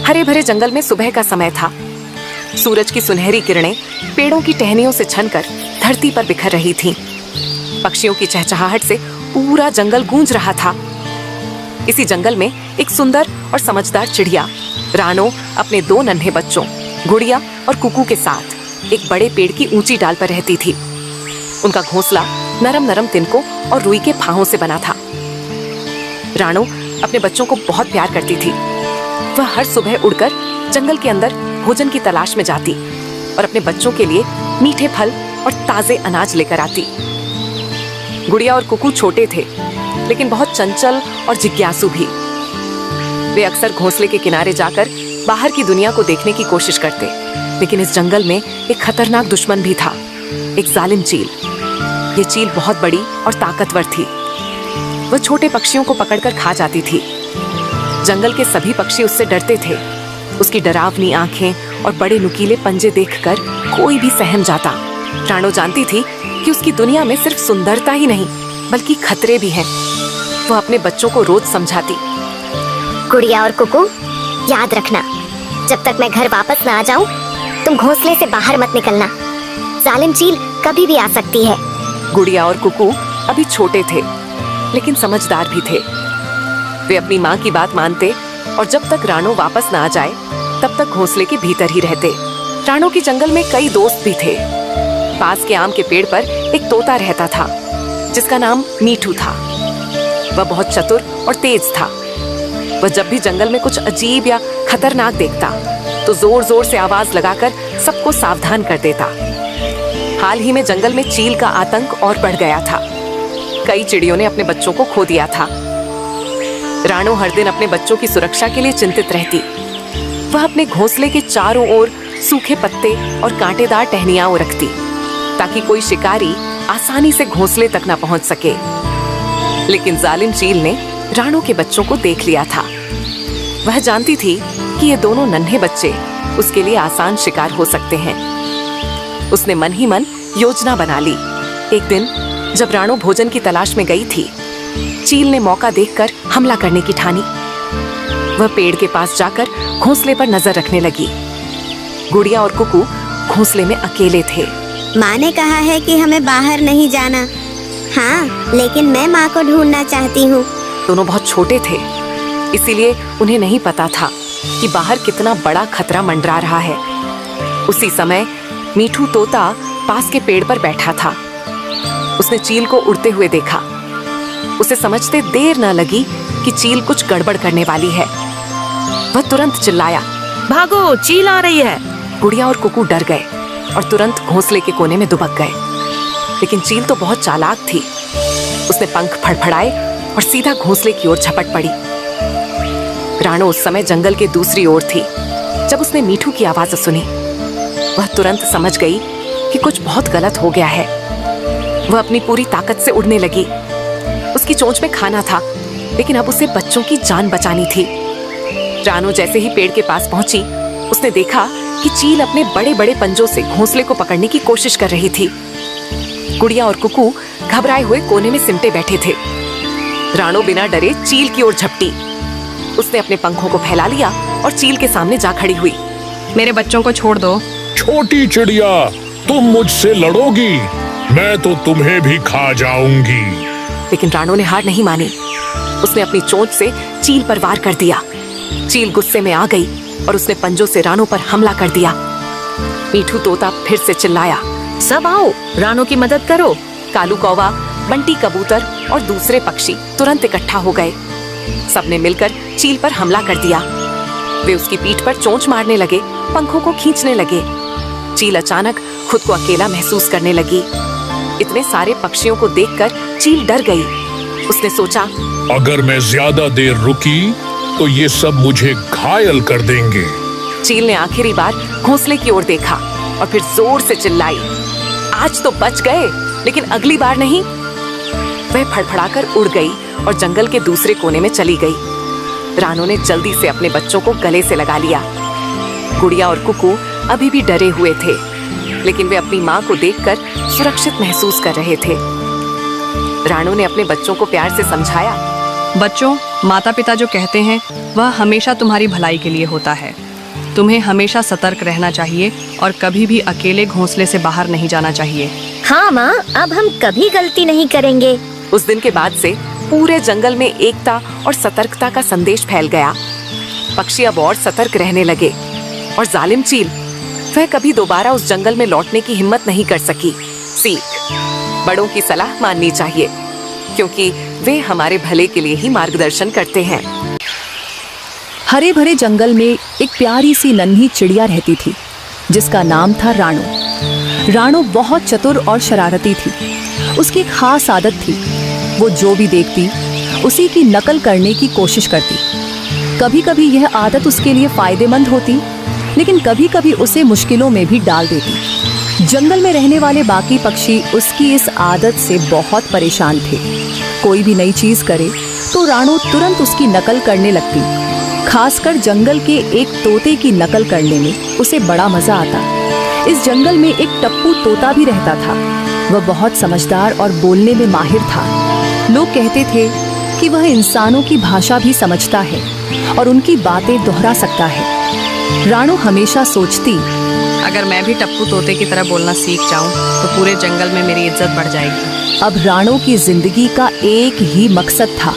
हरे भरे जंगल में सुबह का समय था। सूरज की सुनहरी किरणें पेड़ों की टहनियों से छनकर धरती पर बिखर रही थीं। पक्षियों की चहचहाहट से पूरा जंगल गूंज रहा था। इसी जंगल में एक सुंदर और समझदार चिड़िया रानो अपने 2 नन्हे बच्चों गुड़िया और कुकू के साथ एक बड़े पेड़ की ऊंची डाल पर रहती थी। उनका घोंसला नरम नरम तिनकों और रुई के फाहों से बना था। रानो अपने बच्चों को बहुत प्यार करती थी। वह हर सुबह उड़कर जंगल के अंदर भोजन की तलाश में जाती और अपने बच्चों के लिए मीठे फल और ताजे अनाज लेकर आती। गुड़िया और कुकू छोटे थे, लेकिन बहुत चंचल और जिज्ञासु भी। वे अक्सर घोंसले के किनारे जाकर बाहर की दुनिया को देखने की कोशिश करते, लेकिन इस जंगल में एक खतरनाक दुश्मन भी था, एक जालिम चील। ये चील बहुत बड़ी और ताकतवर थी। वह छोटे पक्षियों को पकड़कर खा जाती थी। जंगल के सभी पक्षी उससे डरते थे। उसकी डरावनी आंखें और बड़े नुकीले पंजे देखकर कोई भी सहम जाता। रानो जानती थी कि उसकी दुनिया में सिर्फ सुंदरता ही नहीं, बल्कि खतरे भी हैं। वह अपने बच्चों को रोज समझाती। गुड़िया और कुकू, याद रखना, जब तक मैं घर वापस ना आ जाऊं, तुम घोंसले से बाहर मत निकलना। जालिम चील कभी भी आ सकती है। गुड़िया और कुकू अभी छोटे थे, लेकिन समझदार भी थे। वे अपनी माँ की बात मानते और जब तक रानो वापस ना आ जाए, तब तक घोंसले के भीतर ही रहते। रानो की जंगल में कई दोस्त भी थे। पास के आम के पेड़ पर एक तोता रहता था, जिसका नाम मीठू था। वह बहुत चतुर और तेज था। वह जब भी जंगल में कुछ अजीब या खतरनाक देखता, तो जोर जोर से आवाज लगाकर सबको सावधान कर देता। हाल ही में जंगल में चील का आतंक और बढ़ गया था। कई चिड़ियों ने अपने बच्चों को खो दिया था। रानो हर दिन अपने बच्चों की सुरक्षा के लिए चिंतित रहती। वह अपने घोंसले के चारों ओर सूखे पत्ते और कांटेदार टहनियां रखती, ताकि कोई शिकारी आसानी से घोंसले तक न पहुंच सके। लेकिन जालिम चील ने रानो के बच्चों को देख लिया था। वह जानती थी कि ये दोनों नन्हे बच्चे उसके लिए आसान शिकार हो सकते हैं। उसने मन ही मन योजना बना ली। एक दिन जब रानो भोजन की तलाश में गई थी, चील ने मौका देखकर हमला करने की ठानी। वह पेड़ के पास जाकर घोंसले पर नजर रखने लगी। गुड़िया और कुकू घोंसले में अकेले थे। माँ ने कहा है कि हमें बाहर नहीं जाना। हाँ, लेकिन मैं माँ को ढूंढना चाहती हूँ। दोनों बहुत छोटे थे, इसीलिए उन्हें नहीं पता था कि बाहर कितना बड़ा खतरा मंडरा रहा है। उसी समय मीठू तोता पास के पेड़ पर बैठा था। उसने चील को उड़ते हुए देखा। उसे समझते देर न लगी कि चील कुछ गड़बड़ करने वाली है। वह तुरंत चिल्लाया, भागो, चील आ रही है। गुड़िया और कुकू डर गए और तुरंत घोंसले के कोने में दुबक गए। लेकिन चील तो बहुत चालाक थी। उसने पंख फड़फड़ाए और सीधा घोंसले की ओर झपट पड़ी। रानो उस समय जंगल के दूसरी ओर थी। जब उसने मीठू की आवाज सुनी, वह तुरंत समझ गई कि कुछ बहुत गलत हो गया है। वह अपनी पूरी ताकत से उड़ने लगी। उसकी चोंच में खाना था, लेकिन अब उसे बच्चों की जान बचानी थी। रानो जैसे ही पेड़ के पास पहुंची, उसने देखा कि चील अपने बड़े बड़े पंजों से घोंसले को पकड़ने की कोशिश कर रही थी। गुड़िया और कुकू घबराए हुए कोने में सिमटे बैठे थे। रानो बिना डरे चील की ओर झपटी। उसने अपने पंखों को फैला लिया और चील के सामने जा खड़ी हुई। मेरे बच्चों को छोड़ दो। छोटी चिड़िया, तुम मुझसे लड़ोगी? मैं तो तुम्हें भी खा जाऊंगी। लेकिन रानो ने हार नहीं मानी। उसने अपनी चोंच से चील पर वार कर दिया। चील गुस्से में आ गई और उसने पंजों से रानो पर हमला कर दिया। मीठू तोता फिर से चिल्लाया, सब आओ, रानो की मदद करो। कालू कौवा, बंटी कबूतर और दूसरे पक्षी तुरंत इकट्ठा हो गए। सबने मिलकर चील पर हमला कर दिया। वे उसकी पीठ पर चोंच मारने लगे, पंखों को खींचने लगे। चील अचानक खुद को अकेला महसूस करने लगी। इतने सारे पक्षियों को देखकर चील डर गई। उसने सोचा, अगर मैं ज्यादा देर रुकी तो ये सब मुझे घायल कर देंगे। चील ने आखिरी बार घोंसले की ओर देखा और फिर जोर से चिल्लाई, आज तो बच गए, लेकिन अगली बार नहीं। वह फड़फड़ाकर उड़ गई और जंगल के दूसरे कोने में चली गई। रानो ने जल्दी से अपने बच्चों को गले से लगा लिया। गुड़िया और कुकू अभी भी डरे हुए थे, लेकिन वे अपनी माँ को देखकर सुरक्षित महसूस कर रहे थे। रानो ने अपने बच्चों को प्यार से समझाया, बच्चों, माता पिता जो कहते हैं वह हमेशा तुम्हारी भलाई के लिए होता है। तुम्हें हमेशा सतर्क रहना चाहिए और कभी भी अकेले घोंसले से बाहर नहीं जाना चाहिए। हाँ माँ, अब हम कभी गलती नहीं करेंगे। उस दिन के बाद से पूरे जंगल में एकता और सतर्कता का संदेश फैल गया। पक्षी अब और सतर्क रहने लगे और जालिम चील वह कभी दोबारा उस जंगल में लौटने की हिम्मत नहीं कर सकी। सीख, बड़ों की सलाह माननी चाहिए क्योंकि वे हमारे भले के लिए ही मार्गदर्शन करते हैं। हरे भरे जंगल में एक प्यारी सी नन्ही चिड़िया रहती थी जिसका नाम था राणो। राणो बहुत चतुर और शरारती थी। उसकी एक खास आदत थी, वो जो भी देखती उसी की नकल करने की कोशिश करती। कभी कभी यह आदत उसके लिए फायदेमंद होती, लेकिन कभी कभी उसे मुश्किलों में भी डाल देती। जंगल में रहने वाले बाकी पक्षी उसकी इस आदत से बहुत परेशान थे। कोई भी नई चीज करे तो राणो तुरंत उसकी नकल करने लगती। खासकर जंगल के एक तोते की नकल करने में उसे बड़ा मजा आता। इस जंगल में एक टप्पू तोता भी रहता था। वह बहुत समझदार और बोलने में माहिर था। लोग कहते थे कि वह इंसानों की भाषा भी समझता है और उनकी बातें दोहरा सकता है। राणो हमेशा सोचती, अगर मैं भी टप्पू तोते की तरह बोलना सीख जाऊं तो पूरे जंगल में मेरी इज्जत बढ़ जाएगी। अब राणो की जिंदगी का एक ही मकसद था,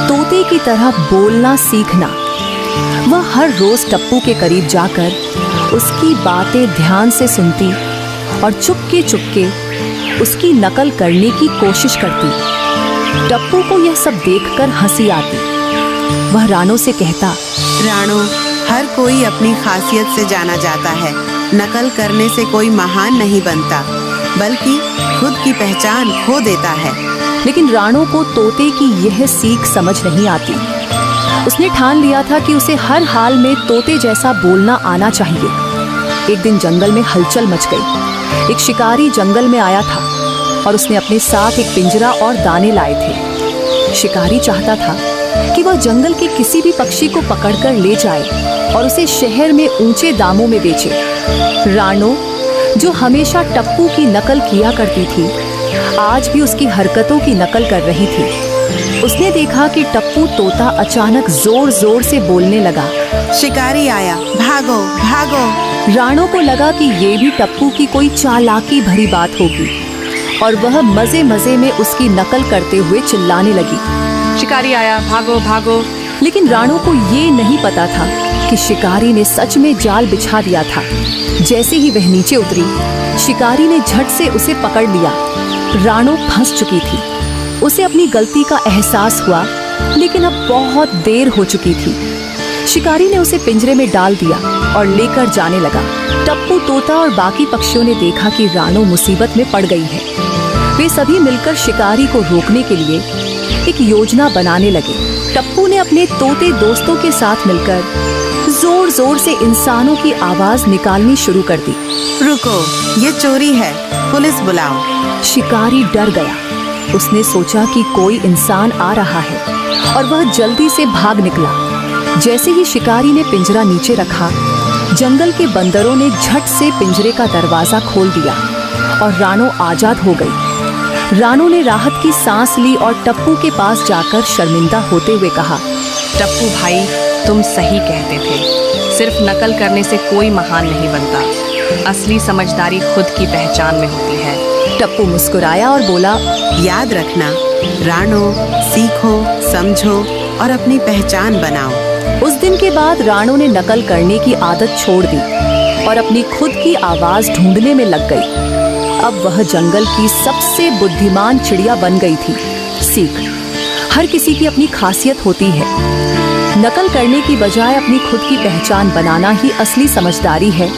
तोते की तरह बोलना सीखना। वह हर रोज टप्पू के करीब जाकर उसकी बातें ध्यान से सुनती और चुपके चुपके उसकी नकल करने की कोशिश करती। टप्पू को यह सब देखकर हंसी आती। वह राणो से कहता, राणो, हर कोई अपनी खासियत से जाना जाता है। नकल करने से कोई महान नहीं बनता, बल्कि खुद की पहचान खो देता है। लेकिन राणो को तोते की यह सीख समझ नहीं आती। उसने ठान लिया था कि उसे हर हाल में तोते जैसा बोलना आना चाहिए। एक दिन जंगल में हलचल मच गई। एक शिकारी जंगल में आया था और उसने अपने साथ एक पिंजरा और दाने लाए थे। शिकारी चाहता था कि वह जंगल के किसी भी पक्षी को पकड़कर ले जाए और उसे शहर में ऊंचे दामों में बेचे। राणो, जो हमेशा टप्पू की नकल किया करती थी, आज भी उसकी हरकतों की नकल कर रही थी। उसने देखा कि टप्पू तोता अचानक जोर जोर से बोलने लगा, शिकारी आया, भागो भागो। राणो को लगा कि ये भी टप्पू की कोई चालाकी भरी बात होगी और वह मजे मजे में उसकी नकल करते हुए चिल्लाने लगी, शिकारी आया, भागो भागो। लेकिन राणो को ये नहीं पता था कि शिकारी ने सच में जाल बिछा दिया था। जैसे ही वह नीचे उतरी, शिकारी ने झट से उसे पकड़ लिया। राणो फंस चुकी थी। उसे अपनी गलती का एहसास हुआ, लेकिन अब बहुत देर हो चुकी थी। शिकारी ने उसे पिंजरे में डाल दिया और लेकर जाने लगा। टप्पू तोता और बाकी पक्षियों ने देखा कि राणो मुसीबत में पड़ गई है। वे सभी मिलकर शिकारी को रोकने के लिए एक योजना बनाने लगे। टप्पू ने अपने तोते दोस्तों के साथ मिलकर जोर जोर से इंसानों की आवाज निकालनी शुरू कर दी। रुको, ये चोरी है, पुलिस बुलाओ। शिकारी डर गया। उसने सोचा कि कोई इंसान आ रहा है और वह जल्दी से भाग निकला। जैसे ही शिकारी ने पिंजरा नीचे रखा, जंगल के बंदरों ने झट से पिंजरे का दरवाजा खोल दिया और राणो आजाद हो गई। राणो ने राहत की सांस ली और टप्पू के पास जाकर शर्मिंदा होते हुए कहा, टप्पू भाई, तुम सही कहते थे। सिर्फ नकल करने से कोई महान नहीं बनता। असली समझदारी खुद की पहचान में होती है। टप्पू मुस्कुराया और बोला, याद रखना राणो, सीखो, समझो और अपनी पहचान बनाओ। उस दिन के बाद राणो ने नकल करने की आदत छोड़ दी और अपनी खुद की आवाज ढूंढने में लग गई। अब वह जंगल की सबसे बुद्धिमान चिड़िया बन गई थी। सीख, हर किसी की अपनी खासियत होती है। नकल करने की बजाय अपनी खुद की पहचान बनाना ही असली समझदारी है